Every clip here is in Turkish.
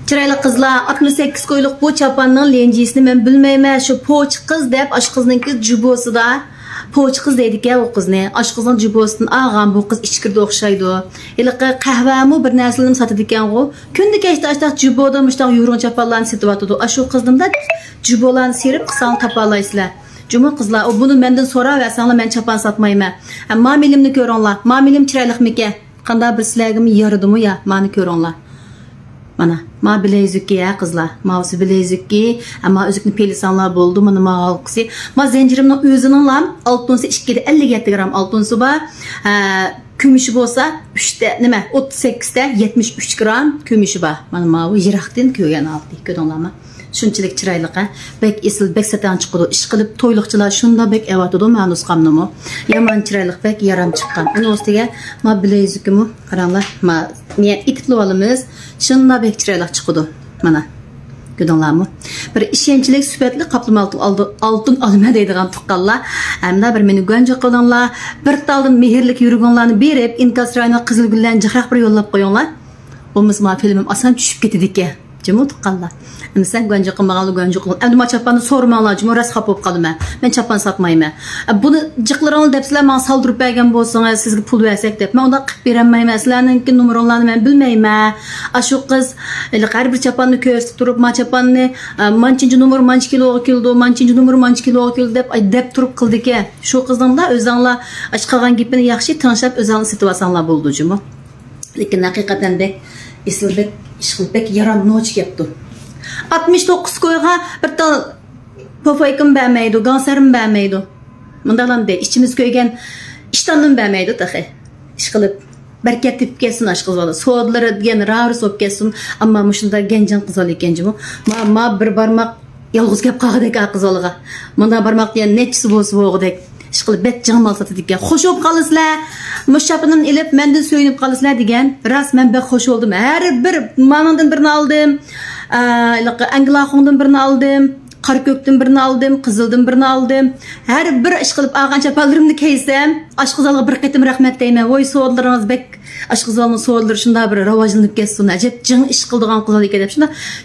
Çıraylı kızlar 68 koyluk bu çapanın lencesini ben bilmeyme şu poç kız deyip aşk kızınki jubosu da poç kız dedik ya o kız ne aşk kızın jubosunun ağam bu kız içkirde okşaydı ilaqı kahvamı bir neslinim satıdikken o kündü geçti açtaq juboda müştaq yurun çapanlarını setuvatıdı aşk kızdım da jubolarını serip kısalını tapallaysılar Cuma kızlar o bunu benden sonra versenler ben çapan satmayayım mamilimni görünler mamilim çıraylık mike kanda bir silagimi yarıdı ya mani görünler Mana, ma bilezükki ya kızlar. Mavsi bilezükki, ama özükni pelisanlar buldu. Mana ma halkısı. Ma zincirimnin özünün lan altınsı 250 gram altınsı var. Kümüşü bolsa 3'te nima 38'te 73 gram kümüşü var. Mana ma yiraqdan köygen aldı. Gödünlarmi? Şunçilik çıraylık ha. Bek esil bek satan çıkıdı. İş qilib toyluqchilar şunda bek evatıdı ma nusqamnımı. Yaman çıraylık bek yaram çıqqan. Onun üstüge ma bilezükimi qaranglar. Ma niyet itipli olimiz. Şunda bek çıraylık çıkıdı. Mana. Gödünlarmi? Bir işençilik süpetli qaplama altın alma deydigan tuqqanlar. Hamda bir meni gönce qılınlar. Bir taldan mehirlik yürügünlarni berip inkas rayına qızıl güllarni jaqraq bir yollab qo'yinglar. Bo'lmasa ma filmim asan tushib ketadiki. Cuma tuqqanlar. Endi sen gönce qılmağanlı gönce qılın. Endi ma çapanı sormanglar, cuma ras xap bo'lib qoldim. Men çapan satmayman. Buni jiqlaringni deb sizlar men saldırıp bergan bo'lsangiz, sizga pul bersak deb. Men unda qilib bermayman. Sizlarninki numaronlarni men bilmayman. Shu qiz har bir chapanni ko'rsatib turib, ma chapanni manchinchi numar manch kilo keldi, manchinchi numar manch kilo keldi deb turib qildiki. Shu qizning da o'zinglar aç qolgan gapini yaxshi tinglab o'zinglar setib olsanglar bo'ldi cuma. Lekin haqiqatan bek Esilbek işqilbek yaram noç yaptı. 69 koyga bir tal pofaykim bermeydi, ganserim bermeydi. Mundalan de içimiz köygen iştanım bermeydi tahi. İşqilib berkat tip kelsin aşk kızvalı. Soğudları diyen rarı soğuk kelsin. Ama muşunda gencen kızvalı ikenci bu. Ma bir barmak yalğız kep qağıdek kızvalıga. Munda barmak diyen netçisi bolsu boğudek. İşqilib bet canım alsatı diken. Hoş olup qalısılar. Müşşapının ilip menden söyünüp qalısılar diken. Ras men bek hoş oldum. Her bir manından birini aldım. Anglaxondan birini aldım. Qarkökdən birini aldım. Qızıldan birini aldım. Her bir işqilib ağan çapallarımni keysem. Aşk kızalga bir qitim rahmet deyme. Oy soğudlarınız bek. Aşk kızalının soğudları şunda bir ravajlanıp kessin. Acep cın iş qıldıgan kızal eken dep.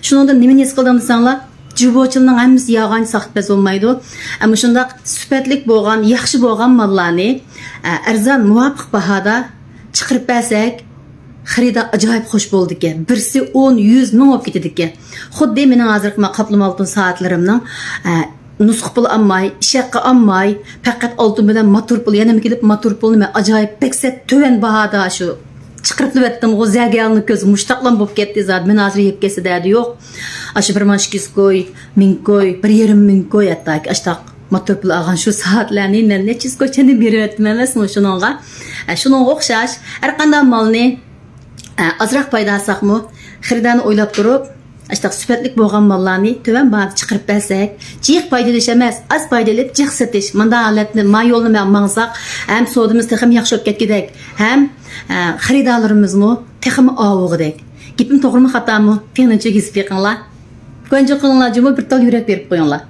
Şununda nemen es qıldım desanglar. Juboçılının hammasi yağan saxtbaz olmaydı. Ama şunda süpetlik bo'lgan, yaxshi bo'lgan mallarni arzon muvofiq bahada chiqarib bersak, xarida ajoyib xush bo'ldi ekan. Birsi 10-100 ming olib ketadi ekan. Xuddi mening hozirgi qaplama oltin soatlarimning nusxa pul olmay, ishaqqa olmay, faqat oltin bilan motor pul, yana kelib motor pulni ajoyib pekset töven bahada shu chiqirib etdim o zəgəlini göz muştaqlan bo'lib ketdi zat men hozir yeb kelsa dadi yo'q aşı bir manşkiz koy min koy bir yerim min koy hatta ashtaq motor pul olgan shu soatlarni men nechiz ko'chani berib etdim emasmi shuningga shuningga o'xshash har qanday molni azroq foyda olsaqmi xaridani o'ylab turib ashtaq süpetlik bo'lgan mollarni töven bahada chiqarib bersak jiq foydalash emas az foydalab jiq setish manda holatni ma yo'lni mangsak ham sodimiz ham yaxshi bo'lib ketgidek ham xaridalarımızmı texmi avug'idek. Gapim to'g'rimi xatomi? Tengacha kesib yiqinglar. Qo'nja qilinglar, juma bir tal yurak berib qo'yinglar.